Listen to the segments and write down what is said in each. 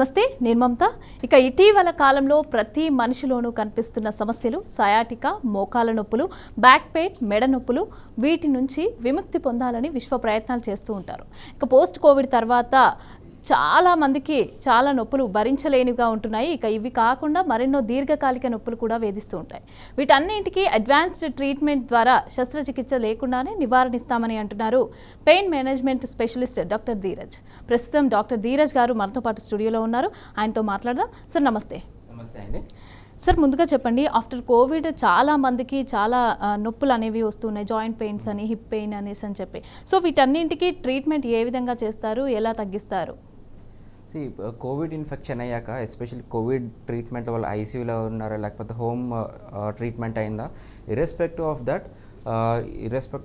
నమస్తే, నేను మమత. ఇక ఇటీవల కాలంలో ప్రతి మనిషిలోనూ కనిపిస్తున్న సమస్యలు సయాటికా, మోకాల నొప్పులు, బ్యాక్ పెయిన్, మెడ నొప్పులు. వీటి నుంచి విముక్తి పొందాలని విశ్వ ప్రయత్నాలు చేస్తూ ఉంటారు. ఇక పోస్ట్ కోవిడ్ తర్వాత చాలా మందికి చాలా నొప్పులు భరించలేనివిగా ఉంటున్నాయి. ఇక ఇవి కాకుండా మరెన్నో దీర్ఘకాలిక నొప్పులు కూడా వేధిస్తూ ఉంటాయి. వీటన్నింటికి అడ్వాన్స్డ్ ట్రీట్మెంట్ ద్వారా శస్త్రచికిత్స లేకుండానే నివారణిస్తామని అంటున్నారు pain management specialist doctor Dheeraj. ప్రస్తుతం డాక్టర్ ధీరజ్ గారు మనతో పాటు స్టూడియోలో ఉన్నారు. ఆయనతో మాట్లాడదాం. సార్ నమస్తే. నమస్తే అండి. సార్ ముందుగా చెప్పండి, ఆఫ్టర్ కోవిడ్ చాలా మందికి చాలా నొప్పులు అనేవి వస్తున్నాయి. జాయింట్ పెయిన్స్ అని, హిప్ పెయిన్ అనేసి అని చెప్పి. సో వీటన్నింటికి ట్రీట్మెంట్ ఏ విధంగా చేస్తారు, ఎలా తగ్గిస్తారు? కోవిడ్ ఇన్ఫెక్షన్ అయ్యాక ఎస్పెషల్లీ కోవిడ్ ట్రీట్మెంట్ వాళ్ళు ఐసీయూలో ఉన్నారా లేకపోతే హోమ్ ట్రీట్మెంట్ అయిందా, irrespective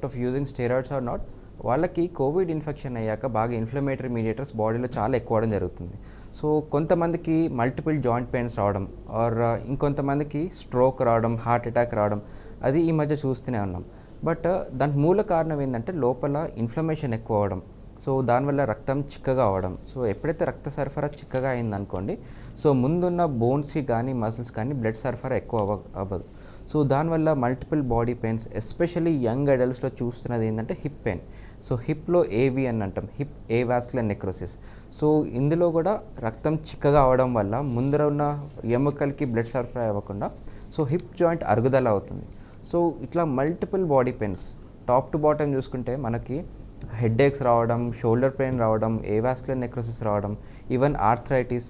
of using steroids or not, వాళ్ళకి కోవిడ్ ఇన్ఫెక్షన్ అయ్యాక బాగా ఇన్ఫ్లమేటరీ మీడియేటర్స్ బాడీలో చాలా ఎక్కువ అవడం జరుగుతుంది. సో కొంతమందికి మల్టిపుల్ జాయింట్ పెయిన్స్ రావడం ఆర్ ఇంకొంతమందికి స్ట్రోక్ రావడం, హార్ట్ అటాక్ రావడం, అది ఈ మధ్య చూస్తూనే ఉన్నాం. బట్ దానికి మూల కారణం ఏంటంటే లోపల ఇన్ఫ్లమేషన్ ఎక్కువ అవడం. సో దానివల్ల రక్తం చిక్కగా అవ్వడం. సో ఎప్పుడైతే రక్త సరఫరా చిక్కగా అయిందనుకోండి, సో ముందున్న బోన్స్కి కానీ మసిల్స్ కానీ బ్లడ్ సరఫరా ఎక్కువ అవ్వదు. సో దానివల్ల multiple body pains, especially young అడల్ట్స్లో చూస్తున్నది ఏంటంటే హిప్ పెయిన్. సో హిప్లో ఏవి అని అంటాం, హిప్ ఏవాస్కులర్ నెక్రోసిస్. సో ఇందులో కూడా రక్తం చిక్కగా అవడం వల్ల ముందర ఉన్న ఎముకలకి బ్లడ్ సరఫరా అవ్వకుండా సో హిప్ జాయింట్ అరుగుదల అవుతుంది. సో ఇట్లా multiple body pains top to bottom చూసుకుంటే మనకి హెడ్ఏక్స్ రావడం, షోల్డర్ పెయిన్ రావడం, ఏవాస్కులర్ నెక్రోసిస్ రావడం, ఈవెన్ ఆర్థరైటిస్,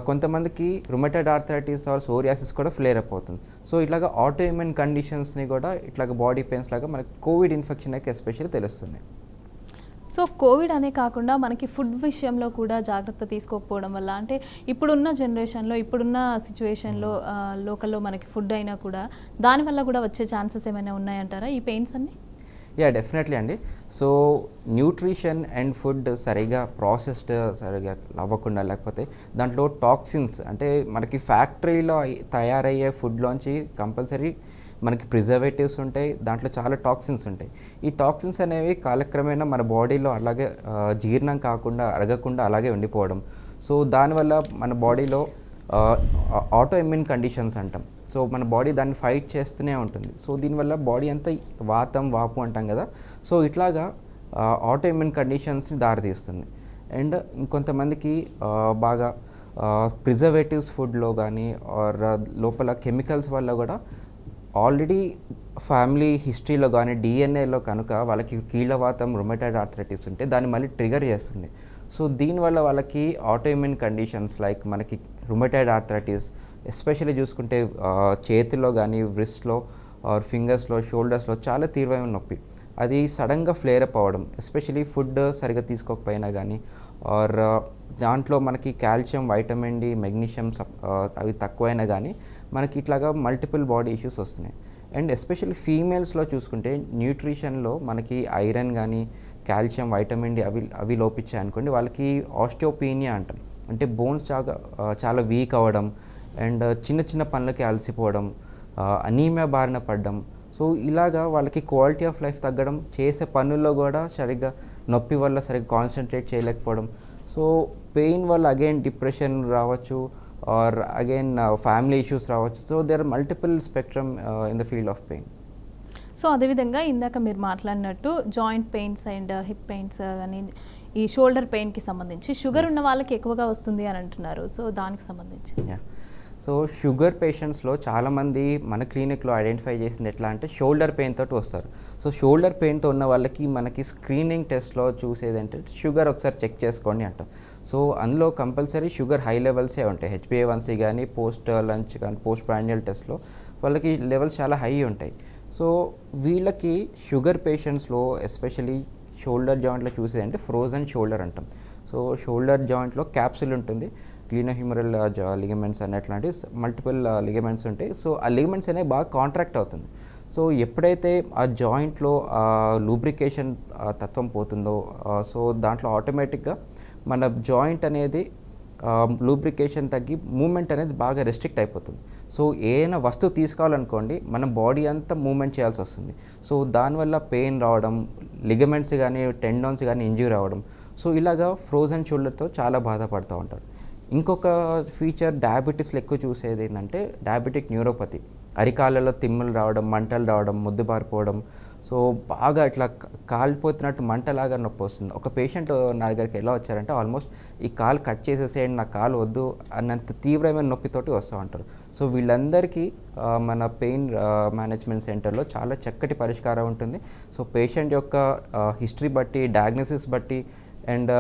కొంతమందికి రుమటైడ్ ఆర్థరైటిస్ ఆర్ సోరియాసిస్ కూడా ఫ్లేర్ అప్ అవుతుంది. సో ఇట్లాగా ఆటో ఇమ్యూన్ కండిషన్స్ని కూడా ఇట్లాగ బాడీ పెయిన్స్ లాగా మనకి కోవిడ్ ఇన్ఫెక్షన్ అయితే ఎస్పెషల్లీ తెలుస్తుంది. సో కోవిడ్ అనే కాకుండా మనకి ఫుడ్ విషయంలో కూడా జాగ్రత్త తీసుకోకపోవడం వల్ల, అంటే ఇప్పుడున్న జనరేషన్లో, ఇప్పుడున్న సిచ్యువేషన్లో లోకల్లో మనకి ఫుడ్ అయినా కూడా దానివల్ల కూడా వచ్చే ఛాన్సెస్ ఏమైనా ఉన్నాయంటారా ఈ పెయిన్స్ అన్నీ? డెఫినెట్లీ అండి. సో న్యూట్రిషన్ అండ్ ఫుడ్ సరిగా ప్రాసెస్డ్ సరిగా అవ్వకుండా, లేకపోతే దాంట్లో టాక్సిన్స్, అంటే మనకి ఫ్యాక్టరీలో తయారయ్యే ఫుడ్లోంచి కంపల్సరీ మనకి ప్రిజర్వేటివ్స్ ఉంటాయి, దాంట్లో చాలా టాక్సిన్స్ ఉంటాయి. ఈ టాక్సిన్స్ అనేవి కాలక్రమేణా మన బాడీలో అలాగే జీర్ణం కాకుండా, అరగకుండా అలాగే ఉండిపోవడం. సో దానివల్ల మన బాడీలో ఆటో ఇమ్యూన్ కండిషన్స్ అంటాం. సో మన బాడీ దాన్ని ఫైట్ చేస్తూనే ఉంటుంది. సో దీనివల్ల బాడీ అంతా వాతం, వాపు అంటాం కదా. సో ఇట్లాగా ఆటో ఇమ్యూన్ కండిషన్స్ని దారితీస్తుంది. అండ్ ఇంకొంతమందికి బాగా ప్రిజర్వేటివ్స్ ఫుడ్లో కానీ ఆర్ లోపల కెమికల్స్ వల్ల కూడా ఆల్రెడీ ఫ్యామిలీ హిస్టరీలో కానీ డిఎన్ఏలో కనుక వాళ్ళకి కీళ్ళవాతం, రుమటైడ్ ఆర్థరైటిస్ ఉంటే దాన్ని మళ్ళీ ట్రిగర్ చేస్తుంది. సో దీనివల్ల వాళ్ళకి ఆటో ఇమ్యూన్ కండిషన్స్ లైక్ మనకి రుమటైడ్ ఆర్థరైటిస్, ఎస్పెషల్లీ చూసుకుంటే చేతిలో కానీ, వ్రిస్ట్లో ఆర్ ఫింగర్స్లో, షోల్డర్స్లో చాలా తీవ్రమైన నొప్పి. అది సడన్గా ఫ్లేర్ అప్ అవ్వడం, ఎస్పెషల్లీ ఫుడ్ సరిగ్గా తీసుకోకపోయినా కానీ ఆర్ దాంట్లో మనకి కాల్షియం, వైటమిన్ డి, మెగ్నీషియం అవి తక్కువైనా కానీ మనకి ఇట్లాగా మల్టిపుల్ బాడీ ఇష్యూస్ వస్తున్నాయి. అండ్ ఎస్పెషల్లీ ఫీమేల్స్లో చూసుకుంటే న్యూట్రిషన్లో మనకి ఐరన్ కానీ, కాల్షియం, వైటమిన్ డి అవి లోపించాయి అనుకోండి, వాళ్ళకి ఆస్టియోపీనియా అంటాం. అంటే బోన్స్ చాలా వీక్ అవ్వడం అండ్ చిన్న చిన్న పనులకి అలసిపోవడం, అనీమియా బారిన పడడం. సో ఇలాగా వాళ్ళకి క్వాలిటీ ఆఫ్ లైఫ్ తగ్గడం, చేసే పనుల్లో కూడా సరిగ్గా నొప్పి వల్ల సరిగ్గా కాన్సన్ట్రేట్ చేయలేకపోవడం. సో పెయిన్ వల్ల అగైన్ డిప్రెషన్ రావచ్చు ఆర్ అగైన్ ఫ్యామిలీ ఇష్యూస్ రావచ్చు. So there are multiple spectrum in the field of pain. So అదేవిధంగా ఇందాక మీరు మాట్లాడినట్టు joint pains and hip pains కానీ, ఈ షోల్డర్ పెయిన్కి సంబంధించి షుగర్ ఉన్న వాళ్ళకి ఎక్కువగా వస్తుంది అని అంటున్నారు. సో దానికి సంబంధించి సో షుగర్ పేషెంట్స్లో చాలామంది మన క్లినిక్లో ఐడెంటిఫై చేసింది ఎట్లా అంటే షోల్డర్ పెయిన్ తోటి వస్తారు. సో షోల్డర్ పెయిన్తో ఉన్న వాళ్ళకి మనకి స్క్రీనింగ్ టెస్ట్లో చూసేది ఏంటంటే షుగర్ ఒకసారి చెక్ చేసుకోండి అంటాం. సో అందులో కంపల్సరీ షుగర్ హై లెవెల్సే ఉంటాయి. HbA1c కానీ, పోస్ట్ లంచ్ కానీ, పోస్ట్ ప్రాండియల్ టెస్ట్లో వాళ్ళకి లెవెల్స్ చాలా హై ఉంటాయి. సో వీళ్ళకి షుగర్ పేషెంట్స్లో ఎస్పెషలీ షోల్డర్ జాయింట్లో చూసేది అంటే ఫ్రోజన్ షోల్డర్ అంటాం. సో షోల్డర్ జాయింట్లో క్యాప్సుల్ ఉంటుంది, గ్లీనోహ్యూమరల్ లిగమెంట్స్ అట్లాంటి మల్టిపుల్ లిగమెంట్స్ ఉంటాయి. సో ఆ లిగమెంట్స్ అనేవి బాగా కాంట్రాక్ట్ అవుతుంది. సో ఎప్పుడైతే ఆ జాయింట్లో లూబ్రికేషన్ తత్వం పోతుందో, సో దాంట్లో ఆటోమేటిక్గా మన జాయింట్ అనేది లూబ్రికేషన్ తగ్గి మూమెంట్ అనేది బాగా రెస్ట్రిక్ట్ అయిపోతుంది. సో ఏదైనా వస్తువు తీసుకోవాలనుకోండి మనం బాడీ అంతా మూమెంట్ చేయాల్సి వస్తుంది. సో దానివల్ల పెయిన్ రావడం, లిగమెంట్స్ కానీ, టెండాన్స్ కానీ ఇంజ్యూర్ అవ్వడం. సో ఇలాగా ఫ్రోజన్ షోల్డర్తో చాలా బాధపడుతూ ఉంటారు. ఇంకొక ఫీచర్ డయాబెటీస్లో ఎక్కువ చూసేది ఏంటంటే డయాబెటిక్ న్యూరోపతి, అరికాళ్ళలో తిమ్ములు రావడం, మంటలు రావడం, మొద్దుబారిపోవడం, సో బాగా ఇట్లా కాలిపోతున్నట్టు మంటలాగా నొప్పి వస్తుంది. ఒక పేషెంట్ నా దగ్గరికి ఎలా వచ్చారంటే ఆల్మోస్ట్ ఈ కాలు కట్ చేసేసేయండి, నా కాలు వద్దు అన్నంత తీవ్రమైన నొప్పితోటి వస్తూ ఉంటారు. సో వీళ్ళందరికీ మన పెయిన్ మేనేజ్మెంట్ సెంటర్లో చాలా చక్కటి పరిష్కారం ఉంటుంది. సో పేషెంట్ యొక్క హిస్టరీ బట్టి, డయాగ్నోసిస్ బట్టి అండ్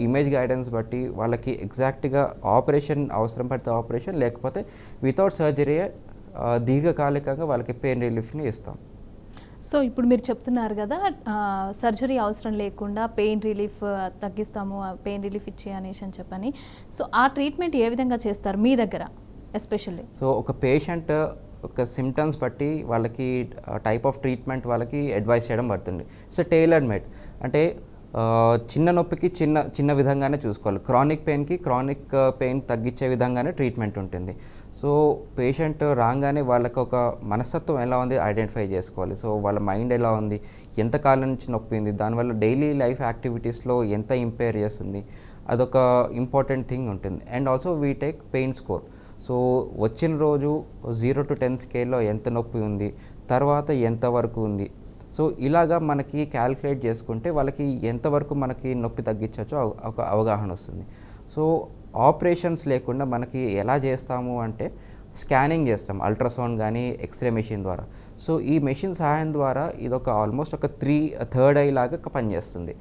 ఇమేజ్ గైడెన్స్ బట్టి వాళ్ళకి ఎగ్జాక్ట్గా ఆపరేషన్ అవసరం పడితే ఆపరేషన్, లేకపోతే వితౌట్ సర్జరీ దీర్ఘకాలికంగా వాళ్ళకి పెయిన్ రిలీఫ్ని ఇస్తాం. సో ఇప్పుడు మీరు చెప్తున్నారు కదా, సర్జరీ అవసరం లేకుండా పెయిన్ రిలీఫ్ తగ్గిస్తాము, పెయిన్ రిలీఫ్ ఇచ్చే అనేసి అని చెప్పని. సో ఆ ట్రీట్మెంట్ ఏ విధంగా చేస్తారు మీ దగ్గర ఎస్పెషల్లీ? సో ఒక పేషెంట్ ఒక సిమ్టమ్స్ బట్టి వాళ్ళకి టైప్ ఆఫ్ ట్రీట్మెంట్ వాళ్ళకి అడ్వైస్ చేయడం పడుతుంది. సో టైలర్డ్ మేడ్ అంటే చిన్న నొప్పికి చిన్న విధంగానే చూసుకోవాలి. క్రానిక్ పెయిన్కి క్రానిక్ పెయిన్ తగ్గించే విధంగానే ట్రీట్మెంట్ ఉంటుంది. సో పేషెంట్ రాగానే వాళ్ళకి ఒక మనస్తత్వం ఎలా ఉంది ఐడెంటిఫై చేసుకోవాలి. సో వాళ్ళ మైండ్ ఎలా ఉంది, ఎంతకాలం నుంచి నొప్పి ఉంది, దానివల్ల డైలీ లైఫ్ యాక్టివిటీస్లో ఎంత ఇంపేర్ చేస్తుంది, అదొక ఇంపార్టెంట్ థింగ్ ఉంటుంది. And also we take pain score. So వచ్చిన రోజు 0 to 10 స్కేల్లో ఎంత నొప్పి ఉంది, తర్వాత ఎంతవరకు ఉంది, సో ఇలాగా మనకి క్యాల్కులేట్ చేసుకుంటే వాళ్ళకి ఎంతవరకు మనకి నొప్పి తగ్గించవచ్చో ఒక అవగాహన వస్తుంది. సో ఆపరేషన్స్ లేకుండా మనకి ఎలా చేస్తాము అంటే స్కానింగ్ చేస్తాం, అల్ట్రాసౌండ్ కానీ ఎక్స్రే మెషిన్ ద్వారా. సో ఈ మెషిన్ సహాయం ద్వారా ఇదొక ఆల్మోస్ట్ ఒక థర్డ్ ఐ లాగా పనిచేస్తుంది.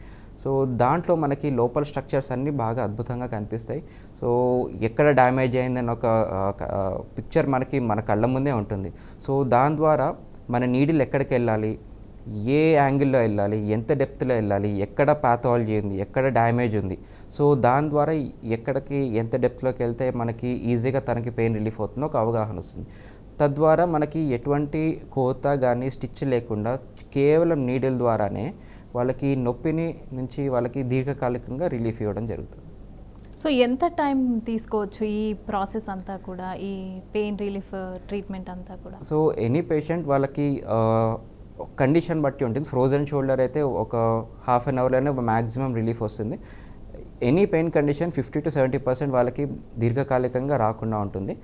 సో దాంట్లో మనకి లోపల స్ట్రక్చర్స్ అన్నీ బాగా అద్భుతంగా కనిపిస్తాయి. సో ఎక్కడ డ్యామేజ్ అయిందని ఒక పిక్చర్ మనకి మన కళ్ళ ముందే ఉంటుంది. సో దాని ద్వారా మన నీడిల్ ఎక్కడికి వెళ్ళాలి, ఏ యాంగిల్లో వెళ్ళాలి, ఎంత డెప్త్లో వెళ్ళాలి, ఎక్కడ ప్యాథాలజీ ఉంది, ఎక్కడ డ్యామేజ్ ఉంది, సో దాని ద్వారా ఎక్కడికి ఎంత డెప్త్లోకి వెళ్తే మనకి ఈజీగా తనకి పెయిన్ రిలీఫ్ అవుతుందో ఒక అవగాహన వస్తుంది. తద్వారా మనకి ఎటువంటి కోత కానీ స్టిచ్ లేకుండా కేవలం నీడిల్ ద్వారానే వాళ్ళకి నొప్పిని నుంచి వాళ్ళకి దీర్ఘకాలికంగా రిలీఫ్ ఇవ్వడం జరుగుతుంది. సో ఎంత టైం తీసుకోవచ్చు ఈ ప్రాసెస్ అంతా కూడా, ఈ పెయిన్ రిలీఫ్ ట్రీట్మెంట్ అంతా కూడా? సో ఎనీ పేషెంట్ వాళ్ళకి కండిషన్ బట్టి ఉంటుంది. ఫ్రోజన్ షోల్డర్ అయితే ఒక హాఫ్ అన్ అవర్లోనే మ్యాక్సిమం రిలీఫ్ వస్తుంది. ఎనీ పెయిన్ కండిషన్ 50 to 70% వాళ్ళకి దీర్ఘకాలికంగా రాకుండా ఉంటుంది.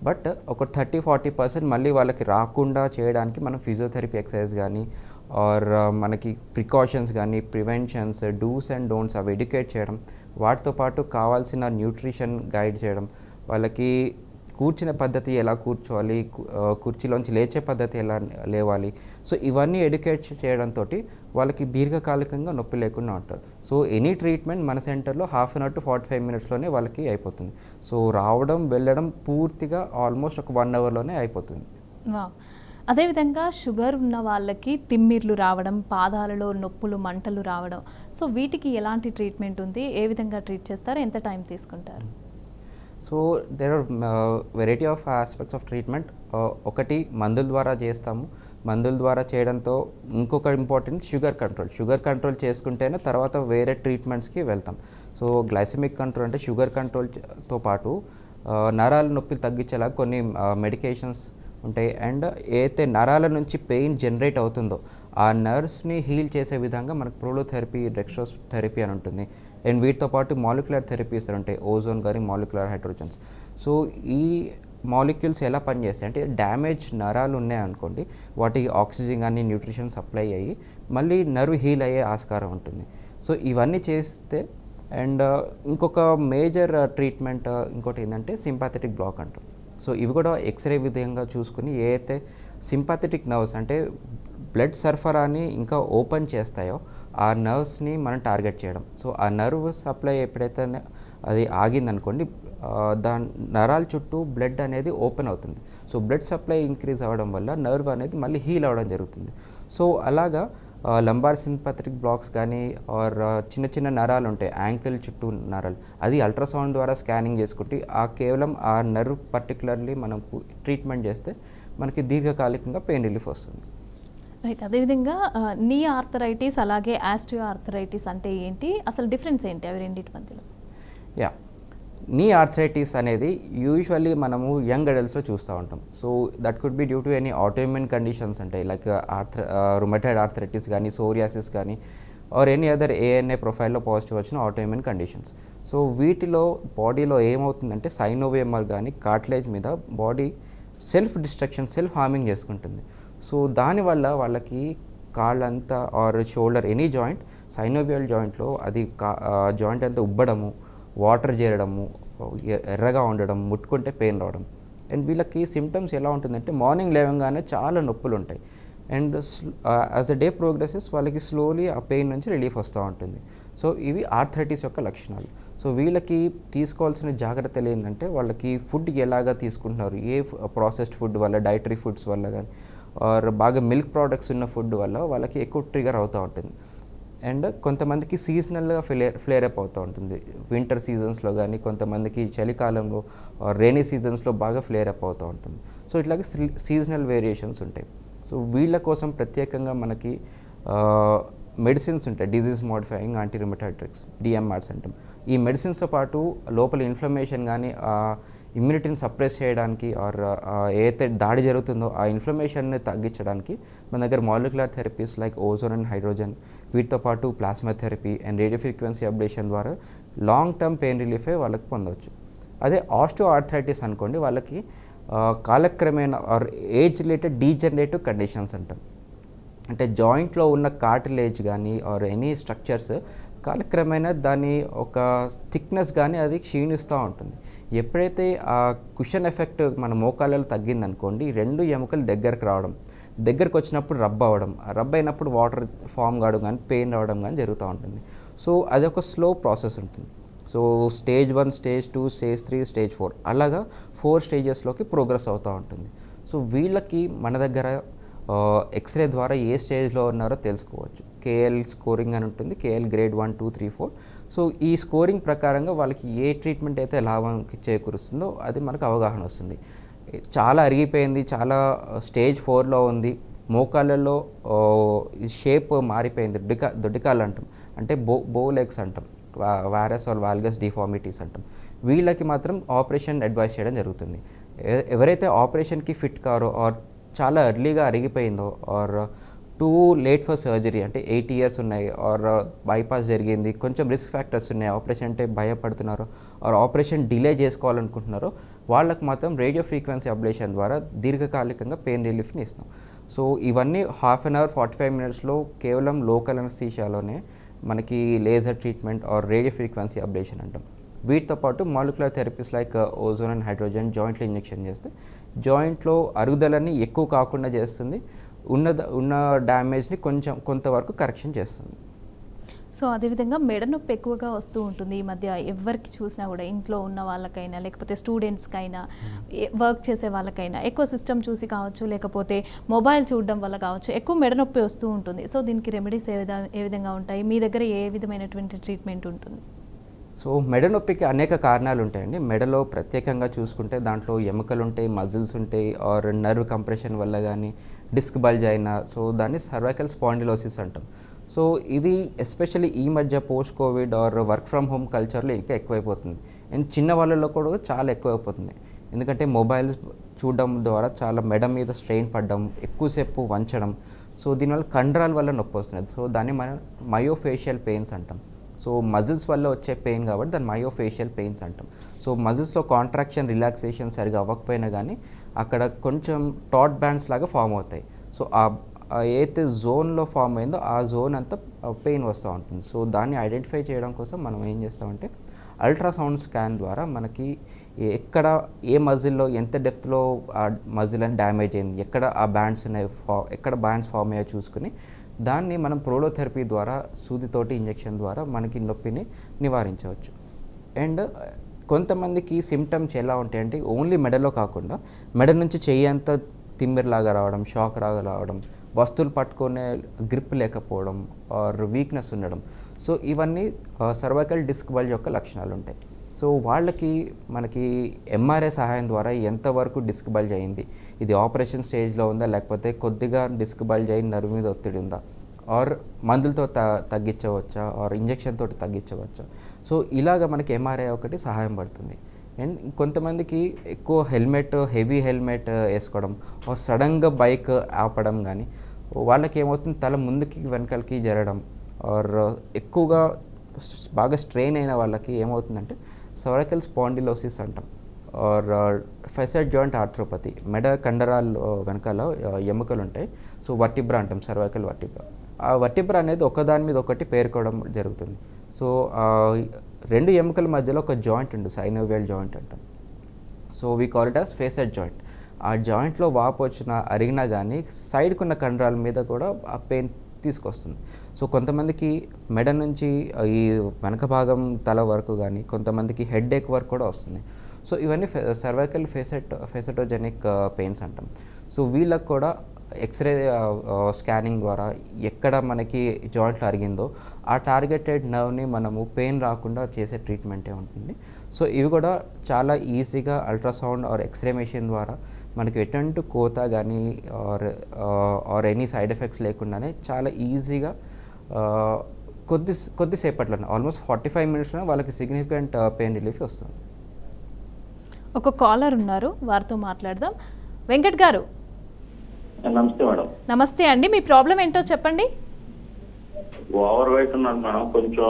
బట్ ఒక 30-40% మళ్ళీ వాళ్ళకి రాకుండా చేయడానికి మనం ఫిజియోథెరపీ ఎక్సర్సైజ్ కానీ ఆర్ మనకి ప్రికాషన్స్ కానీ, ప్రివెన్షన్స్, డూస్ అండ్ డోంట్స్ అవి ఎడ్యుకేట్ చేయడం, వాటితో పాటు కావాల్సిన న్యూట్రిషన్ గైడ్ చేయడం, వాళ్ళకి కూర్చునే పద్ధతి ఎలా కూర్చోవాలి, కుర్చీలోంచి లేచే పద్ధతి ఎలా లేవాలి, సో ఇవన్నీ ఎడ్యుకేట్ చేయడంతో వాళ్ళకి దీర్ఘకాలికంగా నొప్పి లేకుండా ఉంటారు. సో ఎనీ ట్రీట్మెంట్ మన సెంటర్లో హాఫ్ అన్ అవర్ to 45 minutesలోనే వాళ్ళకి అయిపోతుంది. సో రావడం వెళ్ళడం పూర్తిగా ఆల్మోస్ట్ ఒక 1 hourలోనే అయిపోతుంది. అదేవిధంగా షుగర్ ఉన్న వాళ్ళకి తిమ్మిర్లు రావడం, పాదాలలో నొప్పులు, మంటలు రావడం, సో వీటికి ఎలాంటి ట్రీట్మెంట్ ఉంది, ఏ విధంగా ట్రీట్ చేస్తారు, ఎంత టైం తీసుకుంటారు? So there are variety of aspects of treatment. ఒకటి మందుల ద్వారా చేస్తాము. మందుల ద్వారా చేయడంతో ఇంకొక ఇంపార్టెంట్ షుగర్ కంట్రోల్ చేసుకుంటేనే తర్వాత వేరే ట్రీట్మెంట్స్కి వెళ్తాం. సో గ్లైసెమిక్ కంట్రోల్ అంటే షుగర్ కంట్రోల్తో పాటు నరాల నొప్పి తగ్గించేలా కొన్ని మెడికేషన్స్ ఉంటాయి. అండ్ ఏదైతే నరాల నుంచి పెయిన్ జనరేట్ అవుతుందో ఆ నర్వ్స్ని హీల్ చేసే విధంగా మనకు ప్రోలోథెరపీ, డెక్స్ట్రోస్ థెరపీ అని ఉంటుంది. అండ్ వీటితో పాటు మాలిక్యులర్ థెరపీస్ ఉంటాయి, ఓజోన్ కానీ మాలిక్యులర్ హైడ్రోజన్స్. సో ఈ మాలిక్యూల్స్ ఎలా పనిచేస్తాయి అంటే డ్యామేజ్ నరాలు ఉన్నాయనుకోండి, వాటికి ఆక్సిజన్ కానీ న్యూట్రిషన్ సప్లై అయ్యి మళ్ళీ నర్వ్ హీల్ అయ్యే ఆస్కారం ఉంటుంది. సో ఇవన్నీ చేస్తే అండ్ ఇంకొక మేజర్ ట్రీట్మెంట్ ఇంకోటి ఏంటంటే సింపాథెటిక్ బ్లాక్ అంటాం. సో ఇవి కూడా ఎక్స్రే విధంగా చూసుకుని ఏదైతే సింపాథెటిక్ నర్వ్స్ అంటే బ్లడ్ సరఫరాని ఇంకా ఓపెన్ చేస్తాయో ఆ నర్వ్స్ని మనం టార్గెట్ చేయడం. సో ఆ నర్వ్ సప్లై ఎప్పుడైతే అది ఆగిందనుకోండి, దాని నరాల చుట్టూ బ్లడ్ అనేది ఓపెన్ అవుతుంది. సో బ్లడ్ సప్లై ఇంక్రీజ్ అవ్వడం వల్ల నర్వ్ అనేది మళ్ళీ హీల్ అవ్వడం జరుగుతుంది. సో అలాగా లంబార్ సింపాథెటిక్ బ్లాక్స్ కానీ ఆర్ చిన్న నరాలు ఉంటాయి, యాంకిల్ చుట్టూ నరాలు, అది అల్ట్రాసౌండ్ ద్వారా స్కానింగ్ చేసుకుంటే కేవలం ఆ నర్వ్ పర్టికులర్లీ మనకు ట్రీట్మెంట్ చేస్తే మనకి దీర్ఘకాలికంగా పెయిన్ రిలీఫ్ వస్తుంది. రైట్. అదేవిధంగా నీ ఆర్థరైటిస్ అలాగే ఆస్టియో ఆర్థరైటిస్ అంటే ఏంటి, అసలు డిఫరెన్స్ ఏంటి అవి రెండింటి మధ్యలో? యా, నీ ఆర్థరైటిస్ అనేది యూజువల్లీ మనము యంగ్ అడల్ట్స్లో చూస్తూ ఉంటాం. So that could be due to any autoimmune conditions ఉంటాయి, లైక్ రుమటైడ్ ఆర్థరైటిస్ కానీ, సోరియాసిస్ కానీ ఆర్ ఎనీ అదర్ ఏఎన్ఏ ప్రొఫైల్లో పాజిటివ్ వచ్చిన ఆటోఇమ్యూన్ కండిషన్స్. సో వీటిలో బాడీలో ఏమవుతుందంటే సైనోవియమర్ కానీ కార్టిలేజ్ మీద body self destruction, self harming చేసుకుంటుంది. సో దానివల్ల వాళ్ళకి కాళ్ళంతా or shoulder any joint, synovial జాయింట్లో అది జాయింట్ అంతా ఉబ్బడము, వాటర్ చేరడము, ఎర్రగా ఉండడం, ముట్టుకుంటే పెయిన్ రావడం. అండ్ వీళ్ళకి సిమ్టమ్స్ ఎలా ఉంటుందంటే మార్నింగ్ లేవగానే చాలా నొప్పులు ఉంటాయి. And as a day progresses వాళ్ళకి స్లోలీ ఆ పెయిన్ నుంచి రిలీఫ్ వస్తూ ఉంటుంది. సో ఇవి ఆర్థరైటిస్ యొక్క లక్షణాలు. సో వీళ్ళకి తీసుకోవాల్సిన జాగ్రత్తలు ఏంటంటే వాళ్ళకి ఫుడ్ ఎలాగా తీసుకుంటున్నారు, ఏ ప్రాసెస్డ్ ఫుడ్ వల్ల, డైటరీ ఫుడ్స్ వల్ల కానీ ఆర్ బాగా మిల్క్ ప్రోడక్ట్స్ ఉన్న ఫుడ్ వల్ల వాళ్ళకి ఎక్కువ ట్రిగర్ అవుతూ ఉంటుంది. అండ్ కొంతమందికి సీజనల్గా ఫ్లేర్ అప్ అవుతూ ఉంటుంది. వింటర్ సీజన్స్లో కానీ, కొంతమందికి చలికాలంలో రైనీ సీజన్స్లో బాగా ఫ్లేర్ అప్ అవుతూ ఉంటుంది. సో ఇట్లాగే సీజనల్ వేరియేషన్స్ ఉంటాయి. సో వీళ్ళ కోసం ప్రత్యేకంగా మనకి మెడిసిన్స్ ఉంటాయి, disease modifying anti rheumatoid drugs, DMRs అంటాం. ఈ మెడిసిన్స్తో పాటు లోపల ఇన్ఫ్లమేషన్ కానీ ఇమ్యూనిటీని సప్రెస్ చేయడానికి ఆర్ ఏదైతే దాడి జరుగుతుందో ఆ ఇన్ఫ్లమేషన్ని తగ్గించడానికి మన దగ్గర molecular therapies like ozone and hydrogen, వీటితో పాటు plasma therapy and radio frequency ablation ద్వారా లాంగ్ టర్మ్ పెయిన్ రిలీఫే వాళ్ళకి పొందవచ్చు. అదే ఆస్టియో ఆర్థరైటిస్ అనుకోండి, వాళ్ళకి కాలక్రమేణా or age related degenerative conditions అంటాం. అంటే జాయింట్లో ఉన్న కార్టిలేజ్ కానీ ఆర్ ఎనీ స్ట్రక్చర్స్ కాలక్రమేణా దాని ఒక థిక్నెస్ కానీ అది క్షీణిస్తూ ఉంటుంది. ఎప్పుడైతే ఆ కుషన్ ఎఫెక్ట్ మన మోకాళ్ళలో తగ్గిందనుకోండి, రెండు ఎముకలు దగ్గరకు వచ్చినప్పుడు రబ్ అవ్వడం, రబ్ అయినప్పుడు వాటర్ ఫామ్ కావడం కానీ పెయిన్ రావడం కానీ జరుగుతూ ఉంటుంది. సో అదొక స్లో ప్రాసెస్ ఉంటుంది. So stage 1, stage 2, stage 3, stage 4 అలాగా 4 స్టేజెస్లోకి ప్రోగ్రెస్ అవుతూ ఉంటుంది. సో వీళ్ళకి మన దగ్గర ఎక్స్రే ద్వారా ఏ స్టేజ్లో ఉన్నారో తెలుసుకోవచ్చు. కేఎల్ స్కోరింగ్ అని ఉంటుంది, కేఎల్ గ్రేడ్ 1, 2, 3, 4. సో ఈ స్కోరింగ్ ప్రకారంగా వాళ్ళకి ఏ ట్రీట్మెంట్ అయితే లాభం చేకూరుస్తుందో అది మనకు అవగాహన వస్తుంది. చాలా అరిగిపోయింది, చాలా స్టేజ్ 4లో ఉంది, మోకాళ్ళలో షేప్ మారిపోయింది, దొడ్డికాళ్ళు అంటాం, అంటే బో లెగ్స్ అంటాం, వారస్ ఆర్ వాల్గస్ డిఫార్మిటీస్ అంటాం. వీళ్ళకి మాత్రం ఆపరేషన్ అడ్వైస్ చేయడం జరుగుతుంది. ఎవరైతే ఆపరేషన్కి ఫిట్ కారో ఆర్ చాలా ఎర్లీగా అరిగిపోయిందో or too late for surgery, అంటే 8 years ఉన్నాయి ఆర్ బైపాస్ జరిగింది, కొంచెం రిస్క్ ఫ్యాక్టర్స్ ఉన్నాయి, ఆపరేషన్ అంటే భయపడుతున్నారో ఆర్ ఆపరేషన్ డిలే చేసుకోవాలనుకుంటున్నారో వాళ్ళకి మాత్రం రేడియో ఫ్రీక్వెన్సీ అబ్లేషన్ ద్వారా దీర్ఘకాలికంగా పెయిన్ రిలీఫ్ని ఇస్తాం. సో ఇవన్నీ 1/2 hour 45 minutesలో కేవలం లోకల్ అనస్థీషియాలోనే మనకి laser treatment or radio frequency ablation అంటాం. వీటితో పాటు molecular therapies like ozone and hydrogen జాయింట్లో ఇంజెక్షన్ చేస్తే జాయింట్లో అరుగుదలని ఎక్కువ కాకుండా చేస్తుంది, ఉన్న డ్యామేజ్ని కొంతవరకు కరెక్షన్ చేస్తుంది. సో అదేవిధంగా మెడ నొప్పి ఎక్కువగా వస్తూ ఉంటుంది ఈ మధ్య. ఎవరికి చూసినా కూడా ఇంట్లో ఉన్న వాళ్ళకైనా లేకపోతే స్టూడెంట్స్కైనా వర్క్ చేసే వాళ్ళకైనా ఎక్కువ సిస్టమ్ చూసి కావచ్చు, లేకపోతే మొబైల్ చూడడం వల్ల కావచ్చు, ఎక్కువ మెడ నొప్పి వస్తూ ఉంటుంది. సో దీనికి రెమెడీస్ ఏ విధంగా ఉంటాయి? మీ దగ్గర ఏ విధమైనటువంటి ట్రీట్మెంట్ ఉంటుంది? సో మెడ నొప్పికి అనేక కారణాలు ఉంటాయండి. మెడలో ప్రత్యేకంగా చూసుకుంటే దాంట్లో ఎముకలు ఉంటాయి, మజిల్స్ ఉంటాయి, ఆర్ నర్వ్ కంప్రెషన్ వల్ల కానీ డిస్క్ బల్జ్ అయినా, సో దాన్ని సర్వైకల్ స్పాండిలోసిస్ అంటాం. సో ఇది ఎస్పెషల్లీ ఈ మధ్య post COVID or work from home కల్చర్లో ఇంకా ఎక్కువైపోతుంది. అండ్ చిన్న వాళ్ళలో కూడా చాలా ఎక్కువైపోతుంది. ఎందుకంటే మొబైల్స్ చూడడం ద్వారా చాలా మెడ మీద స్ట్రెయిన్ పడడం, ఎక్కువసేపు వంచడం, సో దీనివల్ల కండరాల వల్ల నొప్పి వస్తుంది. సో దాన్ని మనం మయోఫేషియల్ పెయిన్స్ అంటాం. సో మజిల్స్ వల్ల వచ్చే పెయిన్ కాబట్టి దాన్ని మయోఫేషియల్ పెయిన్స్ అంటాం. సో మజిల్స్లో కాంట్రాక్షన్, రిలాక్సేషన్ సరిగా అవ్వకపోయినా కానీ అక్కడ కొంచెం టాట్ బ్యాండ్స్ లాగా ఫామ్ అవుతాయి. సో ఏదైతే జోన్లో ఫామ్ అయిందో ఆ జోన్ అంతా పెయిన్ వస్తూ ఉంటుంది. సో దాన్ని ఐడెంటిఫై చేయడం కోసం మనం ఏం చేస్తామంటే అల్ట్రాసౌండ్ స్కాన్ ద్వారా మనకి ఎక్కడ ఏ మజిల్లో ఎంత డెప్త్లో ఆ మజిల్ అని డ్యామేజ్ అయింది, ఎక్కడ ఆ బ్యాండ్స్ ఉన్నాయి, ఎక్కడ బ్యాండ్స్ ఫామ్ అయ్యో చూసుకుని దాన్ని మనం ప్రోలోథెరపీ ద్వారా సూదితోటి ఇంజెక్షన్ ద్వారా మనకి నొప్పిని నివారించవచ్చు. అండ్ కొంతమందికి సిమ్టమ్స్ ఎలా ఉంటాయంటే ఓన్లీ మెడలో కాకుండా మెడ నుంచి చెయ్యి అంతా తిమ్మిరిలాగా రావడం, షాక్ లాగా రావడం, వస్తువులు పట్టుకునే గ్రిప్ లేకపోవడం ఆర్ వీక్నెస్ ఉండడం. సో ఇవన్నీ సర్వైకల్ డిస్క్ బల్జ్ యొక్క లక్షణాలు ఉంటాయి. సో వాళ్ళకి మనకి ఎంఆర్ఐ సహాయం ద్వారా ఎంతవరకు డిస్క్ బల్జ్ అయింది, ఇది ఆపరేషన్ స్టేజ్లో ఉందా లేకపోతే కొద్దిగా డిస్క్ బల్జ్ అయ్యి నర్వ్ మీద ఒత్తిడి ఉందా, ఆర్ మందులతో తగ్గించవచ్చా ఆర్ ఇంజెక్షన్ తోటి తగ్గించవచ్చా. సో ఇలాగ మనకి ఎంఆర్ఐ ఒకటి సహాయం పడుతుంది. అండ్ కొంతమందికి ఎక్కువ హెవీ హెల్మెట్ వేసుకోవడం ఆర్ సడన్గా బైక్ ఆపడం కానీ వాళ్ళకి ఏమవుతుంది, తల ముందుకి వెనకాలకి జరగడం ఆర్ ఎక్కువగా బాగా స్ట్రెయిన్ అయిన వాళ్ళకి ఏమవుతుందంటే సర్వైకల్ స్పాండిలోసిస్ అంటాం, ఆర్ ఫెసెట్ జాయింట్ ఆర్థ్రోపతి, మెడ కండరాలు వెనకాల ఎముకలు ఉంటాయి. సో వర్టిబ్రా అంటాం, సర్వైకల్ వర్టిబ్రా. ఆ వర్టిబ్రా అనేది ఒకదాని మీద ఒకటి పేరుకోవడం జరుగుతుంది. సో రెండు ఎముకల మధ్యలో ఒక జాయింట్ ఉంటుంది, సైనోవియల్ జాయింట్ అంటాం. So we call it as facet joint. ఆ జాయింట్లో వాపు వచ్చిన అరిగినా కానీ సైడ్కి ఉన్న కండరాల మీద కూడా ఆ పెయిన్ తీసుకొస్తుంది. సో కొంతమందికి మెడ నుంచి ఈ వెనక భాగం తల వరకు కానీ, కొంతమందికి హెడ్ ఏక్ వరకు కూడా వస్తుంది. సో ఇవన్నీ సర్వైకల్ ఫెసెటోజెనిక్ పెయిన్స్ అంటాం. సో వీళ్ళకి కూడా ఎక్స్రే స్కానింగ్ ద్వారా ఎక్కడ మనకి జాయింట్లో అరిగిందో ఆ టార్గెటెడ్ నర్వ్ని మనము పెయిన్ రాకుండా చేసే ట్రీట్మెంటే ఉంటుంది. సో ఇవి కూడా చాలా ఈజీగా అల్ట్రాసౌండ్ ఆర్ ఎక్స్రే మెషిన్ ద్వారా మనకి ఎటువంటి కోత కానీ ఆర్ ఎనీ సైడ్ ఎఫెక్ట్స్ లేకుండానే చాలా ఈజీగా కొద్దిసేపట్లోనే ఆల్మోస్ట్ 45 మినిట్స్లో వాళ్ళకి సిగ్నిఫికెంట్ పెయిన్ రిలీఫ్ వస్తుంది. ఒక కాలర్ ఉన్నారు, వారితో మాట్లాడదాం. వెంకట్ గారు, నమస్తే మేడం. నమస్తే అండి, మీ ప్రాబ్లం ఏంటో చెప్పండి. ఓవర్ వెయిట్ ఉన్నాను మేడం, కొంచెం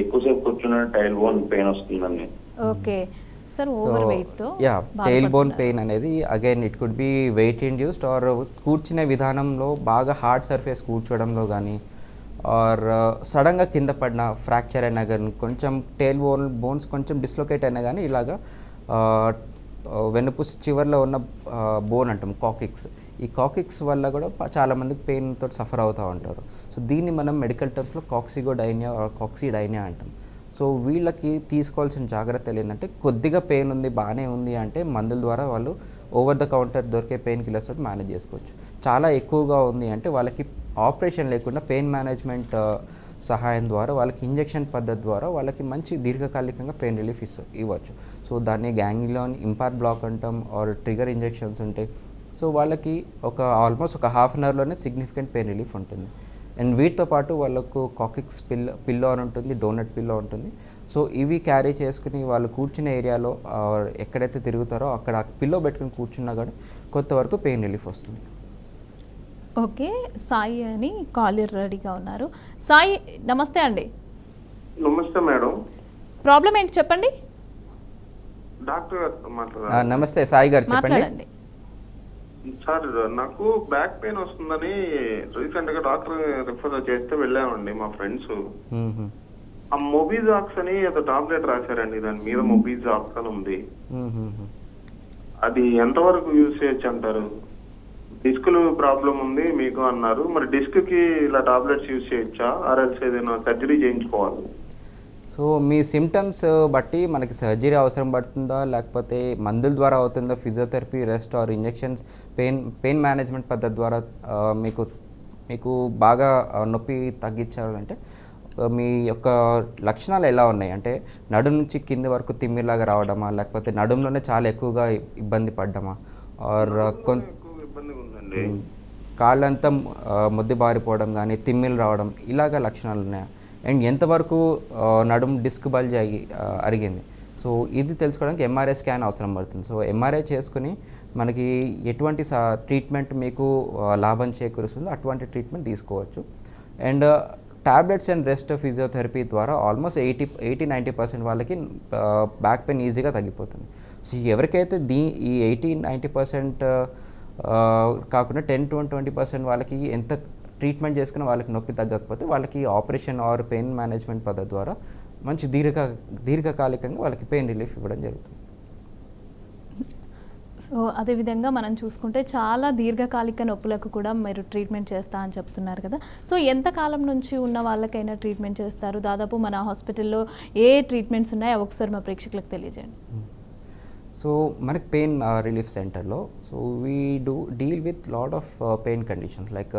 ఎక్కువసేపు కూర్చున్న టైల్ బోన్ పెయిన్ వస్తుందండి. ఓకే సార్, ఓవర్ వెయిట్ తో టెయిల్ బోన్ పెయిన్ అనేది again it could be weight induced or కూర్చునే విధానంలో బాగా హార్డ్ సర్ఫేస్ కూర్చోవడంలో కానీ, ఆర్ సడన్గా కింద పడిన ఫ్రాక్చర్ అయినా కానీ, కొంచెం టెయిల్ బోన్స్ కొంచెం డిస్లొకేట్ అయినా కానీ ఇలాగా వెన్నుపూస చివరిలో ఉన్న బోన్ అంటాం కాకిక్స్, ఈ కాకిక్స్ వల్ల కూడా చాలామందికి పెయిన్తో సఫర్ అవుతూ ఉంటారు. సో దీన్ని మనం మెడికల్ టర్మ్స్లో కాక్సిగోడైనియా కాక్సిడైనియా అంటాం. సో వీళ్ళకి తీసుకోవాల్సిన జాగ్రత్తలు ఏంటంటే, కొద్దిగా పెయిన్ ఉంది బాగానే ఉంది అంటే మందుల ద్వారా వాళ్ళు ఓవర్ ద కౌంటర్ దొరికే పెయిన్ కిల్లర్స్ తోటి మేనేజ్ చేసుకోవచ్చు. చాలా ఎక్కువగా ఉంది అంటే వాళ్ళకి ఆపరేషన్ లేకుండా పెయిన్ మేనేజ్మెంట్ సహాయం ద్వారా, వాళ్ళకి ఇంజెక్షన్ పద్ధతి ద్వారా వాళ్ళకి మంచి దీర్ఘకాలికంగా పెయిన్ రిలీఫ్ ఇవ్వచ్చు. సో దాన్ని గ్యాంగ్లియోన్ ఇంపార్ట్ బ్లాక్ అంటాం, ఆర్ ట్రిగర్ ఇంజెక్షన్స్ ఉంటాయి. సో వాళ్ళకి ఆల్మోస్ట్ ఒక హాఫ్ అన్ అవర్లోనే సిగ్నిఫికెంట్ పెయిన్ రిలీఫ్ ఉంటుంది. అండ్ వీటితో పాటు వాళ్ళకు కాకిక్స్ పిల్లో అని ఉంటుంది, డోనట్ పిల్లో ఉంటుంది. సో ఇవి క్యారీ చేసుకుని వాళ్ళు కూర్చునే ఏరియాలో ఎక్కడైతే తిరుగుతారో అక్కడ పిల్లో పెట్టుకుని కూర్చున్నా కూడా కొంతవరకు పెయిన్ రిలీఫ్ వస్తుంది. ఓకే, సాయి అని కాలర్ రెడీగా ఉన్నారు. సాయి, నమస్తే అండి. నమస్తే మేడం. ప్రాబ్లం ఏంటి చెప్పండి. డాక్టర్ గారితో మాట్లాడాలి. నమస్తే సాయి గారు, చెప్పండి. మాట్లాడండి. సార్, నాకు బ్యాక్ పెయిన్ వస్తుందని రీసెంట్ గా డాక్టర్ రిఫర్ చేస్తే వెళ్ళామండి మా ఫ్రెండ్స్. ఆ మొబిజాక్స్ అని ఏదో టాబ్లెట్ రాశారండి, దాని మీద మొబిజాక్స్ అని ఉంది. అది ఎంతవరకు యూజ్ చేయొచ్చు అంటారు? డిస్క్లు ప్రాబ్లం ఉంది మీకు అన్నారు, మరి డిస్క్ కి ఇలా టాబ్లెట్స్ యూజ్ చేయొచ్చా, ఆర్ఎల్స్ ఏదైనా సర్జరీ చేయించుకోవాలి? సో మీ సిమ్టమ్స్ బట్టి మనకి సర్జరీ అవసరం పడుతుందా, లేకపోతే మందుల ద్వారా అవుతుందా, physiotherapy, rest or injections, pain management పద్ధతి ద్వారా మీకు బాగా నొప్పి తగ్గించాలంటే మీ యొక్క లక్షణాలు ఎలా ఉన్నాయి అంటే, నడుము నుంచి కింది వరకు తిమ్మిలాగా రావడమా, లేకపోతే నడుములోనే చాలా ఎక్కువగా ఇబ్బంది పడ్డమా, ఆర్ కాళ్ళంతా ముద్దిబారిపోవడం కానీ, తిమ్మిలు రావడం, ఇలాగ లక్షణాలు ఉన్నాయా, అండ్ ఎంతవరకు నడుము డిస్క్ బల్జ్ అరిగింది. సో ఇది తెలుసుకోవడానికి ఎంఆర్ఐ స్కాన్ అవసరం పడుతుంది. సో ఎంఆర్ఐ చేసుకుని మనకి ఎటువంటి ట్రీట్మెంట్ మీకు లాభం చేకూరుస్తుందో అటువంటి ట్రీట్మెంట్ తీసుకోవచ్చు. And tablets and rest physiotherapy ద్వారా ఆల్మోస్ట్ 80-90% వాళ్ళకి బ్యాక్ పెయిన్ ఈజీగా తగ్గిపోతుంది. సో ఎవరికైతే ఈ 80-90% కాకుండా 10-20% వాళ్ళకి ఎంత ట్రీట్మెంట్ చేసుకుని వాళ్ళకి నొప్పి తగ్గకపోతే వాళ్ళకి ఆపరేషన్ ఆర్ పెయిన్ మేనేజ్మెంట్ పద్ధతి ద్వారా మంచి దీర్ఘకాలికంగా వాళ్ళకి పెయిన్ రిలీఫ్ ఇవ్వడం జరుగుతుంది. సో అదేవిధంగా మనం చూసుకుంటే చాలా దీర్ఘకాలిక నొప్పులకు కూడా మీరు ట్రీట్మెంట్ చేస్తా అని చెప్తున్నారు కదా. సో ఎంతకాలం నుంచి ఉన్న వాళ్ళకైనా ట్రీట్మెంట్ చేస్తారు? దాదాపు మన హాస్పిటల్లో ఏ ట్రీట్మెంట్స్ ఉన్నాయో ఒకసారి మా ప్రేక్షకులకు తెలియజేయండి. సో మనకి పెయిన్ రిలీఫ్ సెంటర్లో so we deal with lot of pain conditions like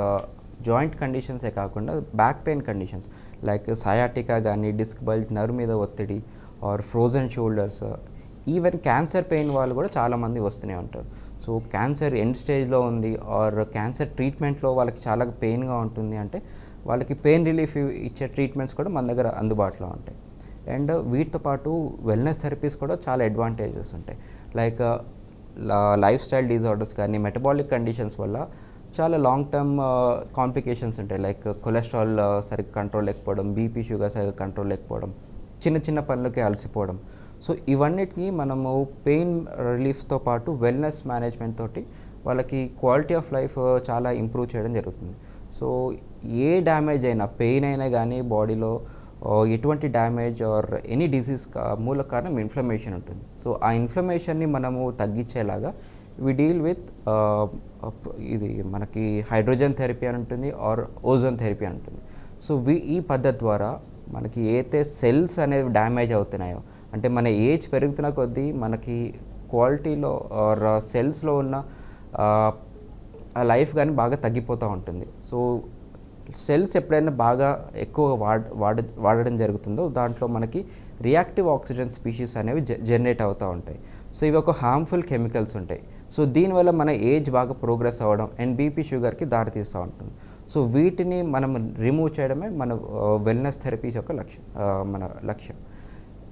joint కండిషన్సే కాకుండా back pain conditions like sciatica కానీ, డిస్క్ బల్జ్, నర్వ్ మీద ఒత్తిడి or frozen shoulders, even cancer pain వాళ్ళు కూడా చాలామంది వస్తూనే ఉంటారు. సో క్యాన్సర్ ఎండ్ స్టేజ్లో ఉంది ఆర్ క్యాన్సర్ ట్రీట్మెంట్లో వాళ్ళకి చాలా పెయిన్గా ఉంటుంది అంటే వాళ్ళకి పెయిన్ రిలీఫ్ ఇచ్చే ట్రీట్మెంట్స్ కూడా మన దగ్గర అందుబాటులో ఉంటాయి. అండ్ వీటితో పాటు వెల్నెస్ థెరపీస్ కూడా చాలా అడ్వాంటేజెస్ ఉంటాయి. లైక్ లైఫ్ స్టైల్ డిజార్డర్స్ కానీ, మెటబాలిక్ కండిషన్స్ వల్ల చాలా లాంగ్ టర్మ్ కాంప్లికేషన్స్ ఉంటాయి. లైక్ కొలెస్ట్రాల్ సరిగ్గా కంట్రోల్ లేకపోవడం, బీపీ షుగర్ సరిగ్గా కంట్రోల్ లేకపోవడం, చిన్న చిన్న పనులకి అలసిపోవడం. సో ఇవన్నిటిని మనము పెయిన్ రిలీఫ్తో పాటు వెల్నెస్ మేనేజ్మెంట్ తోటి వాళ్ళకి క్వాలిటీ ఆఫ్ లైఫ్ చాలా ఇంప్రూవ్ చేయడం జరుగుతుంది. సో ఏ డ్యామేజ్ అయినా, పెయిన్ అయినా కానీ బాడీలో ఎటువంటి డ్యామేజ్ ఆర్ ఎనీ డిసీజ్ మూల కారణం ఇన్ఫ్లమేషన్ ఉంటుంది. సో ఆ ఇన్ఫ్లమేషన్ని మనము తగ్గించేలాగా వి డీల్ విత్ ఇది మనకి హైడ్రోజన్ థెరపీ అని ఉంటుంది ఆర్ ఓజోన్ థెరపీ అని ఉంటుంది. సో ఈ పద్ధతి ద్వారా మనకి ఏదైతే సెల్స్ అనేవి డ్యామేజ్ అవుతున్నాయో, అంటే మన ఏజ్ పెరుగుతున్న కొద్దీ మనకి క్వాలిటీలో ఆర్ సెల్స్లో ఉన్న ఆ లైఫ్ కానీ బాగా తగ్గిపోతూ ఉంటుంది. సో సెల్స్ ఎప్పుడైనా బాగా ఎక్కువ వాడడం జరుగుతుందో దాంట్లో మనకి రియాక్టివ్ ఆక్సిజన్ స్పీషీస్ అనేవి జనరేట్ అవుతూ ఉంటాయి. సో ఇవి ఒక హార్మ్ఫుల్ కెమికల్స్ ఉంటాయి. సో దీనివల్ల మన ఏజ్ బాగా ప్రోగ్రెస్ అవ్వడం అండ్ బీపీ షుగర్కి దారితీస్తూ ఉంటుంది. సో వీటిని మనం రిమూవ్ చేయడమే మన వెల్నెస్ థెరపీస్ యొక్క మన లక్ష్యం.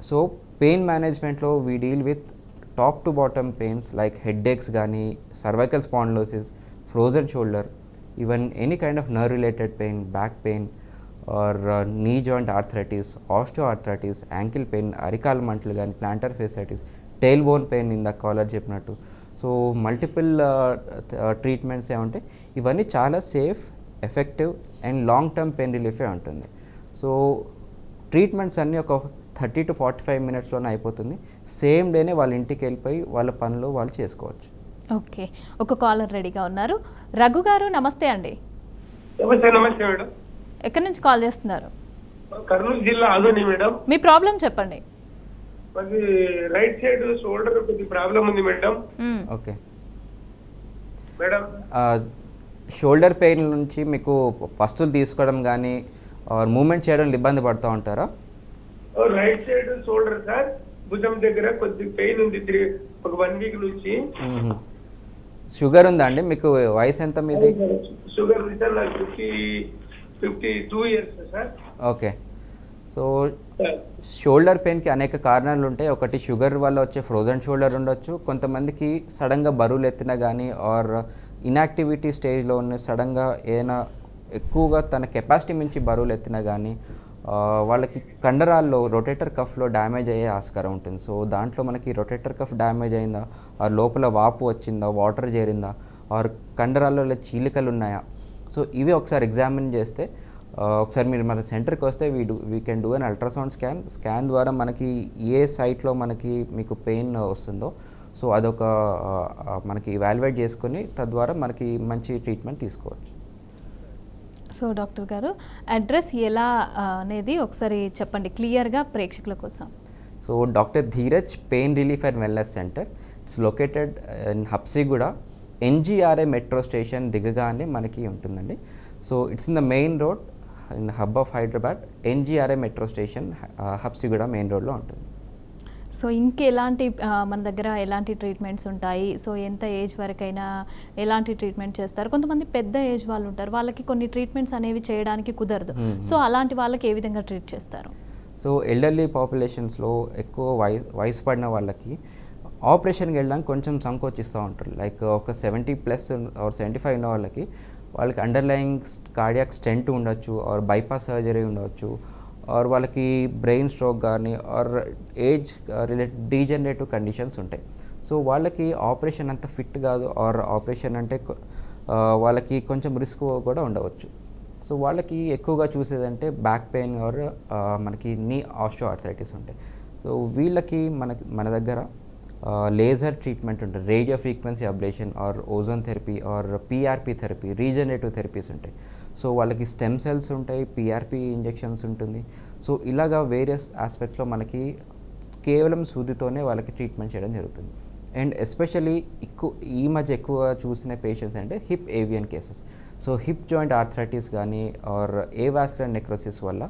సో పెయిన్ మేనేజ్మెంట్లో we deal with top to bottom pains like headaches కానీ, cervical spondylosis, frozen shoulder, even any kind of nerve related pain, back pain or knee joint arthritis, osteoarthritis, ankle pain, అరికాల్ మంటలు కానీ, plantar fasciitis, tail bone pain ఇందాక caller చెప్పినట్టు. So multiple treatments ఏమంటే ఇవన్నీ చాలా safe, effective and long term pain రిలీఫే ఉంటుంది. సో ట్రీట్మెంట్స్ అన్నీ ఒక 30 to 45 మినిట్స్లోనే అయిపోతుంది. సేమ్ డేనే వాళ్ళ ఇంటికి వెళ్ళిపోయి వాళ్ళ పనులు వాళ్ళు చేసుకోవచ్చు. ఓకే, ఒక కాలర్ రెడీగా ఉన్నారు. రఘు గారు నమస్తే అండి. నమస్తే. నమస్తే మేడం. ఎక్కడి నుంచి కాల్ చేస్తున్నారు? కర్నూలు జిల్లా ఆదోని మేడం. మీ ప్రాబ్లం చెప్పండి. అది రైట్ సైడ్ షోల్డర్ కొద్ది ప్రాబ్లం ఉంది madam. Okay madam, shoulder pain నుంచి మీకు వస్తువులు తీసుకోవడం కానీ మూమెంట్ చేయడం ఇబ్బంది పడుతూ ఉంటారా? రైట్ సైడ్ షోల్డర్ సార్, భుజం దగ్గర కొద్ది పెయిన్ ఉంది ఒక 1 వీక్ నుంచి. షుగర్ ఉందా అండి? మీకు వయసు ఎంత మీది? షుగర్ ఉంది సార్, నాకు 52 years sir. Okay. So shoulder పెయిన్కి అనేక కారణాలు ఉంటాయి. ఒకటి షుగర్ వల్ల వచ్చే ఫ్రోజన్ షోల్డర్ ఉండొచ్చు. కొంతమందికి సడన్గా బరువులు ఎత్తినా కానీ ఆర్ ఇన్యాక్టివిటీ స్టేజ్లో ఉన్న సడన్గా ఏదైనా ఎక్కువగా తన కెపాసిటీ మించి బరువులు ఎత్తినా కానీ వాళ్ళకి కండరాల్లో రొటేటర్ కఫ్లో డ్యామేజ్ అయ్యే ఆస్కారం ఉంటుంది. సో దాంట్లో మనకి రొటేటర్ కఫ్ డ్యామేజ్ అయిందా, ఆ లోపల వాపు వచ్చిందా, వాటర్ చేరిందా, ఆర్ కండరాల్లో చీలికలు ఉన్నాయా, సో ఇవి ఒకసారి ఎగ్జామిన్ చేస్తే ఒకసారి మీరు మన సెంటర్కి వస్తే we can do an ultrasound scan ద్వారా మనకి ఏ సైట్లో మనకి మీకు పెయిన్ వస్తుందో సో అదొక మనకి ఇవాల్యుయేట్ చేసుకొని తద్వారా మనకి మంచి ట్రీట్మెంట్ తీసుకోవచ్చు. సో డాక్టర్ గారు, అడ్రస్ ఎలా అనేది ఒకసారి చెప్పండి క్లియర్గా ప్రేక్షకుల కోసం. So doctor Dheeraj pain relief and wellness centre, it's located in Habsiguda, NGRA metro station దిగగానే మనకి ఉంటుందండి. So it's in the main road in hub of Hyderabad, NGRA metro station Habsiguda main రోడ్లో ఉంటుంది. సో ఇంకెలాంటి మన దగ్గర ఎలాంటి ట్రీట్మెంట్స్ ఉంటాయి? సో ఎంత ఏజ్ వరకైనా ఎలాంటి ట్రీట్మెంట్ చేస్తారు? కొంతమంది పెద్ద ఏజ్ వాళ్ళు ఉంటారు, వాళ్ళకి కొన్ని ట్రీట్మెంట్స్ అనేవి చేయడానికి కుదరదు. సో అలాంటి వాళ్ళకి ఏ విధంగా ట్రీట్ చేస్తారు? సో ఎల్డర్లీ పాపులేషన్స్లో ఎక్కువ వయసు పడిన వాళ్ళకి ఆపరేషన్కి వెళ్ళడానికి కొంచెం సంకోచిస్తూ ఉంటారు. లైక్ ఒక 70+ ఆర్ 75 ఉన్న వాళ్ళకి అండర్లయింగ్ కార్డియాక్ స్టెంట్ ఉండొచ్చు, ఆర్ బైపాస్ సర్జరీ ఉండవచ్చు, ఆర్ వాళ్ళకి బ్రెయిన్ స్ట్రోక్ కానీ or age related degenerative conditions ఉంటాయి. సో వాళ్ళకి ఆపరేషన్ అంత ఫిట్ కాదు, ఆర్ ఆపరేషన్ అంటే వాళ్ళకి కొంచెం రిస్క్ కూడా ఉండవచ్చు. సో వాళ్ళకి ఎక్కువగా చూసేదంటే బ్యాక్ పెయిన్ ఆర్ మనకి నీ ఆస్టియోఆర్థరైటిస్ ఉంటాయి. సో వీళ్ళకి మన దగ్గర లేజర్ ట్రీట్మెంట్ ఉంటుంది, radio frequency ablation or ozone therapy or PRP therapy, regenerative therapies ఉంటాయి. సో వాళ్ళకి స్టెమ్ సెల్స్ ఉంటాయి, పీఆర్పీ ఇంజెక్షన్స్ ఉంటుంది. సో ఇలాగా వేరియస్ ఆస్పెక్ట్స్లో మనకి కేవలం సూదితోనే వాళ్ళకి ట్రీట్మెంట్ చేయడం జరుగుతుంది. అండ్ ఎస్పెషలీ ఈ మధ్య ఎక్కువ చూసిన పేషెంట్స్ అంటే hip avian cases. So hip joint arthritis కానీ ఆర్ ఏవాస్కులర్ నెక్రోసిస్ వల్ల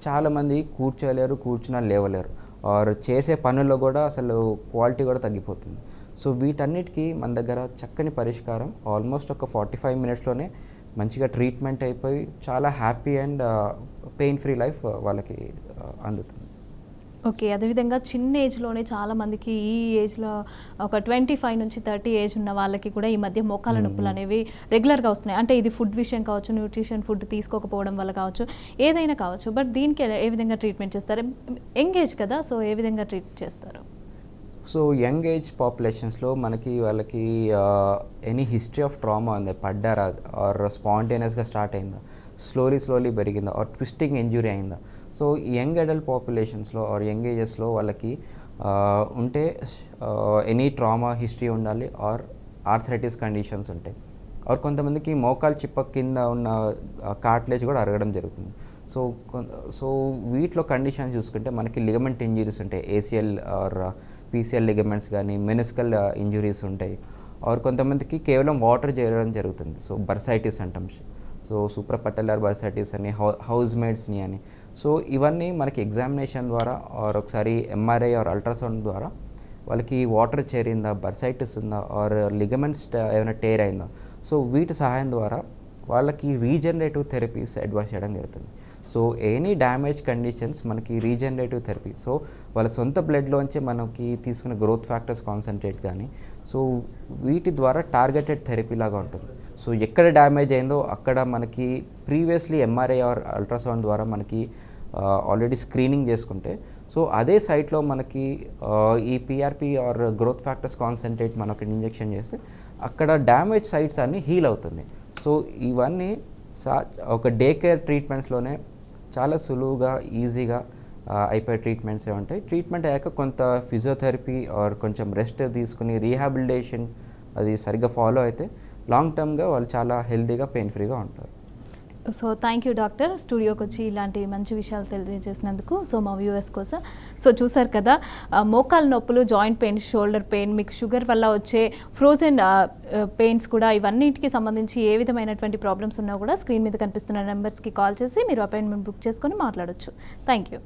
చాలామంది కూర్చోలేరు, కూర్చున్నా లేవలేరు, ఆర్ చేసే పనుల్లో కూడా అసలు క్వాలిటీ కూడా తగ్గిపోతుంది. సో వీటన్నిటికీ మన దగ్గర చక్కని పరిష్కారం, ఆల్మోస్ట్ ఒక 45 మినిట్స్లోనే మంచిగా ట్రీట్మెంట్ అయిపోయి చాలా happy and pain free life వాళ్ళకి అందుతుంది. ఓకే. అదేవిధంగా చిన్న ఏజ్‌లోనే చాలామందికి ఈ ఏజ్‌లో ఒక 25 నుంచి 30 ఏజ్ ఉన్న వాళ్ళకి కూడా ఈ మధ్య మోకాళ్ళ నొప్పులనేవి రెగ్యులర్‌గా వస్తున్నాయి. అంటే ఇది ఫుడ్ విషయం కావచ్చు, న్యూట్రిషన్ ఫుడ్ తీసుకోకపోవడం వల్ల కావచ్చు, ఏదైనా కావచ్చు. బట్ దీనికి ఏ విధంగా ట్రీట్మెంట్ చేస్తారు? యంగ్ ఏజ్ కదా! సో, ఏ విధంగా ట్రీట్ చేస్తారు? సో యంగ్ ఏజ్ పాపులేషన్స్లో వాళ్ళకి ఎనీ హిస్టరీ ఆఫ్ ట్రామా ఉంది, పడ్డారా ఆర్ స్పాంటేనియస్గా స్టార్ట్ అయిందా, స్లోలీ పెరిగిందా ఆర్ ట్విస్టింగ్ ఇంజురీ అయిందా. సో యంగ్ అడల్ట్ పాపులేషన్స్లో ఆర్ యంగ్ ఏజెస్లో వాళ్ళకి ఉంటే ఎనీ ట్రామా హిస్టరీ ఉండాలి ఆర్ ఆర్థరైటిస్ కండిషన్స్ ఉంటాయి. ఆర్ కొంతమందికి మోకాలు చిప్ప కింద ఉన్న కార్టిలేజ్ కూడా అరగడం జరుగుతుంది. సో వీటిలో కండిషన్స్ చూసుకుంటే మనకి లిగమెంట్ ఇంజరీస్ ఉంటాయి, ఏసిఎల్ ఆర్ పీసీఎల్ లిగమెంట్స్ కానీ, మెనిస్కల్ ఇంజురీస్ ఉంటాయి. ఆర్ కొంతమందికి కేవలం వాటర్ చేరడం జరుగుతుంది. సో బర్సైటిస్ అంటాం, సో సూప్రాపటెల్లార్ బర్సైటిస్ అని, హౌస్ మేడ్స్ని అని. సో ఇవన్నీ మనకి ఎగ్జామినేషన్ ద్వారా ఆర్ ఒకసారి ఎంఆర్ఐ ఆర్ అల్ట్రాసౌండ్ ద్వారా వాళ్ళకి వాటర్ చేరిందా, బర్సైటిస్ ఉందా ఆర్ లిగమెంట్స్ ఏమైనా టేర్ అయిందా, సో వీటి సహాయం ద్వారా వాళ్ళకి రీజనరేటివ్ థెరపీస్ అడ్వైస్ చేయడం జరుగుతుంది. సో ఎనీ డ్యామేజ్ కండిషన్స్ మనకి రీజనరేటివ్ థెరపీ, సో వాళ్ళ సొంత బ్లడ్లోంచి మనకి తీసుకున్న గ్రోత్ ఫ్యాక్టర్స్ కాన్సన్ట్రేట్ కానీ, సో వీటి ద్వారా టార్గెటెడ్ థెరపీ లాగా ఉంటుంది. సో ఎక్కడ డ్యామేజ్ అయిందో అక్కడ మనకి ప్రీవియస్లీ ఎంఆర్ఐ ఆర్ అల్ట్రాసౌండ్ ద్వారా మనకి ఆల్రెడీ స్క్రీనింగ్ చేసుకుంటే, సో అదే సైట్లో మనకి ఈ PRP or growth factors concentrate మనకి ఇంజెక్షన్ చేస్తే అక్కడ డ్యామేజ్ సైట్స్ అన్నీ హీల్ అవుతుంది. సో ఇవన్నీ ఒక డే కేర్ ట్రీట్మెంట్స్లోనే చాలా సులువుగా ఈజీగా అయిపోయే ట్రీట్మెంట్స్ ఉంటాయి. ట్రీట్మెంట్ అయ్యాక కొంత ఫిజియోథెరపీ ఆర్ కొంచెం రెస్ట్ తీసుకుని రీహాబిలిటేషన్ అది సరిగ్గా ఫాలో అయితే లాంగ్ టర్మ్గా వాళ్ళు చాలా హెల్తీగా పెయిన్ ఫ్రీగా ఉంటారు. సో థ్యాంక్ యూ డాక్టర్, స్టూడియోకి వచ్చి ఇలాంటి మంచి విషయాలు తెలియజేసినందుకు. సో మా వ్యూవర్స్ కోసం, సో చూసారు కదా, మోకాలు నొప్పులు, జాయింట్ పెయిన్, షోల్డర్ పెయిన్, మీకు షుగర్ వల్ల వచ్చే ఫ్రోజన్ పెయిన్స్ కూడా, ఇవన్నిటికి సంబంధించి ఏ విధమైనటువంటి ప్రాబ్లమ్స్ ఉన్నా కూడా స్క్రీన్ మీద కనిపిస్తున్న నెంబర్స్కి కాల్ చేసి మీరు అపాయింట్మెంట్ బుక్ చేసుకొని మాట్లాడొచ్చు. Thank you.